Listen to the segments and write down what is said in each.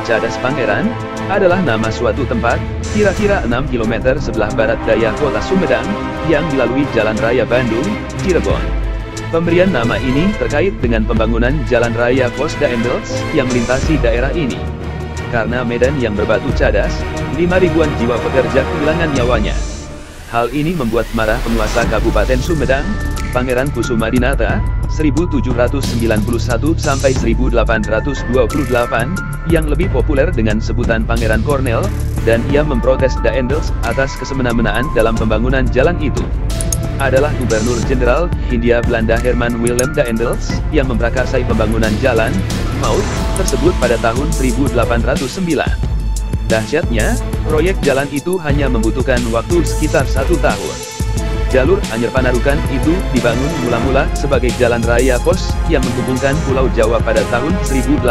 Cadas Pangeran, adalah nama suatu tempat, kira-kira 6 km sebelah barat daya kota Sumedang, yang dilalui Jalan Raya Bandung, Cirebon. Pemberian nama ini terkait dengan pembangunan Jalan Raya Pos Daendels, yang melintasi daerah ini. Karena medan yang berbatu cadas, 5.000-an jiwa pekerja kehilangan nyawanya. Hal ini membuat marah penguasa Kabupaten Sumedang, Pangeran Kusumadinata, 1791 sampai 1828, yang lebih populer dengan sebutan Pangeran Cornel, dan ia memprotes Daendels atas kesemena-menaan dalam pembangunan jalan itu. Adalah Gubernur Jenderal Hindia Belanda Herman Willem Daendels, yang memprakarsai pembangunan jalan maut tersebut pada tahun 1809. Dahsyatnya, proyek jalan itu hanya membutuhkan waktu sekitar 1 tahun. Jalur Anyer Panarukan itu dibangun mula-mula sebagai jalan raya pos yang menghubungkan Pulau Jawa pada tahun 1809.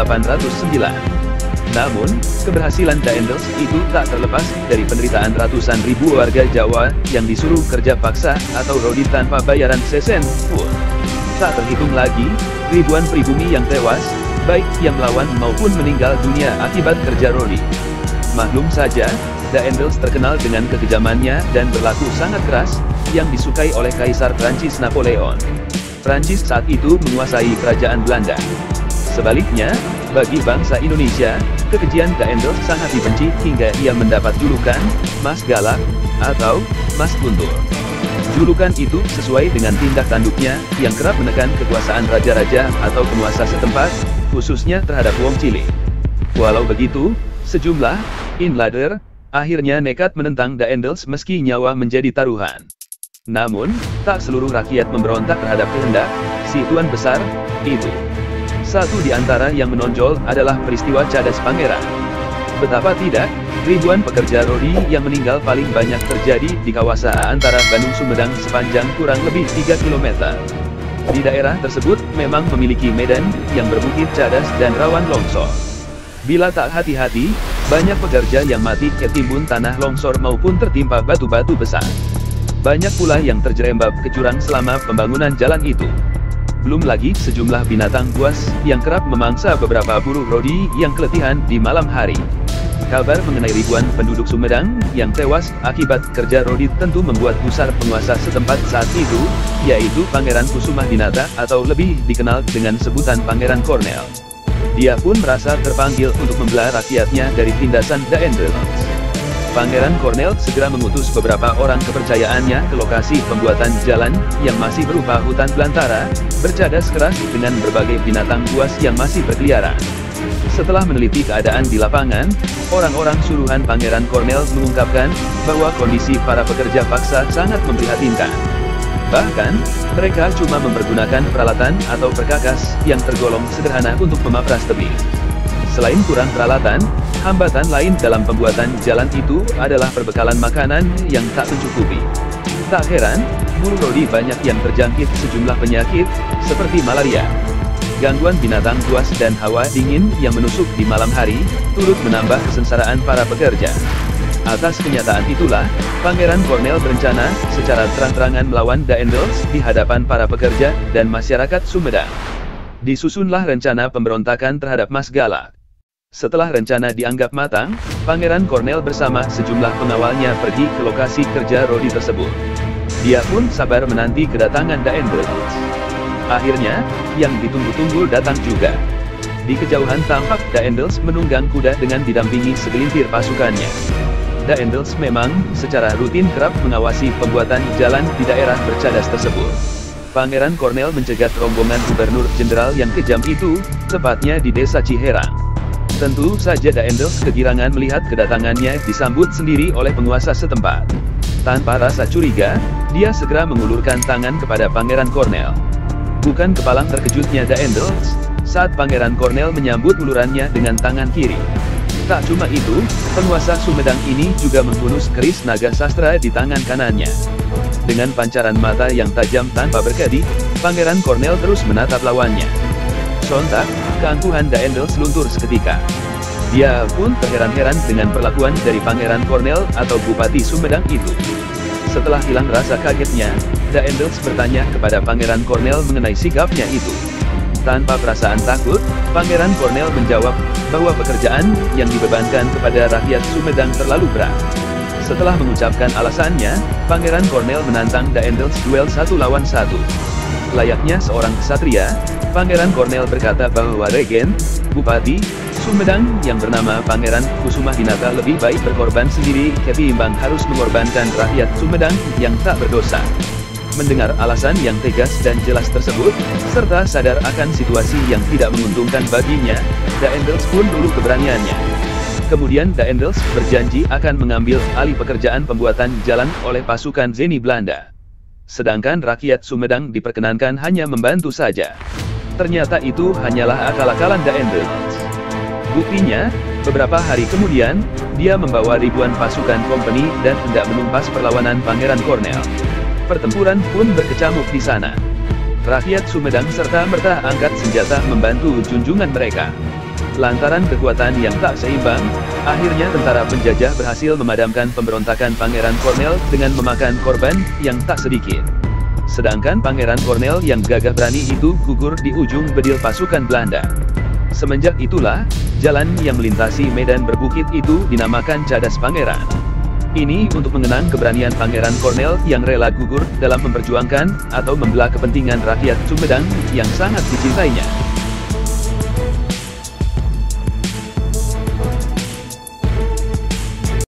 Namun, keberhasilan Daendels itu tak terlepas dari penderitaan ratusan ribu warga Jawa yang disuruh kerja paksa atau rodi tanpa bayaran sesen pun. Tak terhitung lagi, ribuan pribumi yang tewas, baik yang melawan maupun meninggal dunia akibat kerja rodi. Maklum saja, Daendels terkenal dengan kekejamannya dan berlaku sangat keras, yang disukai oleh Kaisar Prancis Napoleon. Prancis saat itu menguasai kerajaan Belanda. Sebaliknya, bagi bangsa Indonesia, kekejian Daendels sangat dibenci hingga ia mendapat julukan Mas Galak atau Mas Guntur. Julukan itu sesuai dengan tindak tanduknya yang kerap menekan kekuasaan raja-raja atau penguasa setempat, khususnya terhadap wong cilik. Walau begitu, sejumlah inlader akhirnya nekat menentang Daendels meski nyawa menjadi taruhan. Namun, tak seluruh rakyat memberontak terhadap kehendak si Tuan Besar itu. Satu di antara yang menonjol adalah peristiwa Cadas Pangeran. Betapa tidak, ribuan pekerja rodi yang meninggal paling banyak terjadi di kawasan antara Bandung Sumedang sepanjang kurang lebih 3 km. Di daerah tersebut memang memiliki medan yang berbukit cadas dan rawan longsor. Bila tak hati-hati, banyak pekerja yang mati ketimbun tanah longsor maupun tertimpa batu-batu besar. Banyak pula yang terjerembab ke jurang selama pembangunan jalan itu. Belum lagi sejumlah binatang buas yang kerap memangsa beberapa buruh rodi yang keletihan di malam hari. Kabar mengenai ribuan penduduk Sumedang yang tewas akibat kerja rodi tentu membuat gusar penguasa setempat saat itu, yaitu Pangeran Kusumadinata atau lebih dikenal dengan sebutan Pangeran Cornel. Dia pun merasa terpanggil untuk membela rakyatnya dari tindasan Daendels. Pangeran Cornel segera mengutus beberapa orang kepercayaannya ke lokasi pembuatan jalan yang masih berupa hutan belantara, bercadas keras dengan berbagai binatang buas yang masih berkeliaran. Setelah meneliti keadaan di lapangan, orang-orang suruhan Pangeran Cornel mengungkapkan bahwa kondisi para pekerja paksa sangat memprihatinkan. Bahkan, mereka cuma mempergunakan peralatan atau perkakas yang tergolong sederhana untuk memapras tebing. Selain kurang peralatan, hambatan lain dalam pembuatan jalan itu adalah perbekalan makanan yang tak mencukupi. Tak heran, buruh rodi banyak yang terjangkit sejumlah penyakit, seperti malaria. Gangguan binatang buas dan hawa dingin yang menusuk di malam hari, turut menambah kesengsaraan para pekerja. Atas kenyataan itulah, Pangeran Cornel berencana secara terang-terangan melawan Daendels di hadapan para pekerja dan masyarakat Sumedang. Disusunlah rencana pemberontakan terhadap Mas Galak. Setelah rencana dianggap matang, Pangeran Cornel bersama sejumlah pengawalnya pergi ke lokasi kerja rodi tersebut. Dia pun sabar menanti kedatangan Daendels. Akhirnya, yang ditunggu-tunggu datang juga. Di kejauhan tampak Daendels menunggang kuda dengan didampingi segelintir pasukannya. Daendels memang secara rutin kerap mengawasi pembuatan jalan di daerah bercadas tersebut. Pangeran Cornel mencegat rombongan Gubernur Jenderal yang kejam itu, tepatnya di desa Ciherang. Tentu saja Daendels kegirangan melihat kedatangannya disambut sendiri oleh penguasa setempat. Tanpa rasa curiga, dia segera mengulurkan tangan kepada Pangeran Cornel. Bukan kepalang terkejutnya Daendels, saat Pangeran Cornel menyambut ulurannya dengan tangan kiri. Tak cuma itu, penguasa Sumedang ini juga menghunus keris naga sastra di tangan kanannya. Dengan pancaran mata yang tajam tanpa berkedip, Pangeran Cornel terus menatap lawannya. Sontak, keangkuhan Daendels luntur seketika. Dia pun terheran-heran dengan perlakuan dari Pangeran Cornel atau Bupati Sumedang itu. Setelah hilang rasa kagetnya, Daendels bertanya kepada Pangeran Cornel mengenai sikapnya itu. Tanpa perasaan takut, Pangeran Cornel menjawab bahwa pekerjaan yang dibebankan kepada rakyat Sumedang terlalu berat. Setelah mengucapkan alasannya, Pangeran Cornel menantang Daendels duel 1 lawan 1. Layaknya seorang ksatria, Pangeran Cornel berkata bahwa Regen, Bupati Sumedang yang bernama Pangeran Kusumahinata lebih baik berkorban sendiri ketimbang harus mengorbankan rakyat Sumedang yang tak berdosa. Mendengar alasan yang tegas dan jelas tersebut, serta sadar akan situasi yang tidak menguntungkan baginya, Daendels pun dulu keberaniannya. Kemudian Daendels berjanji akan mengambil alih pekerjaan pembuatan jalan oleh pasukan Zeni Belanda. Sedangkan rakyat Sumedang diperkenankan hanya membantu saja. Ternyata itu hanyalah akal-akalan Daendels. Buktinya, beberapa hari kemudian, dia membawa ribuan pasukan kompeni dan hendak menumpas perlawanan Pangeran Cornel. Pertempuran pun berkecamuk di sana. Rakyat Sumedang serta-merta angkat senjata membantu junjungan mereka. Lantaran kekuatan yang tak seimbang, akhirnya tentara penjajah berhasil memadamkan pemberontakan Pangeran Cornel dengan memakan korban yang tak sedikit. Sedangkan Pangeran Cornel yang gagah berani itu gugur di ujung bedil pasukan Belanda. Semenjak itulah, jalan yang melintasi medan berbukit itu dinamakan Cadas Pangeran. Ini untuk mengenang keberanian Pangeran Cornel yang rela gugur dalam memperjuangkan atau membela kepentingan rakyat Sumedang yang sangat dicintainya.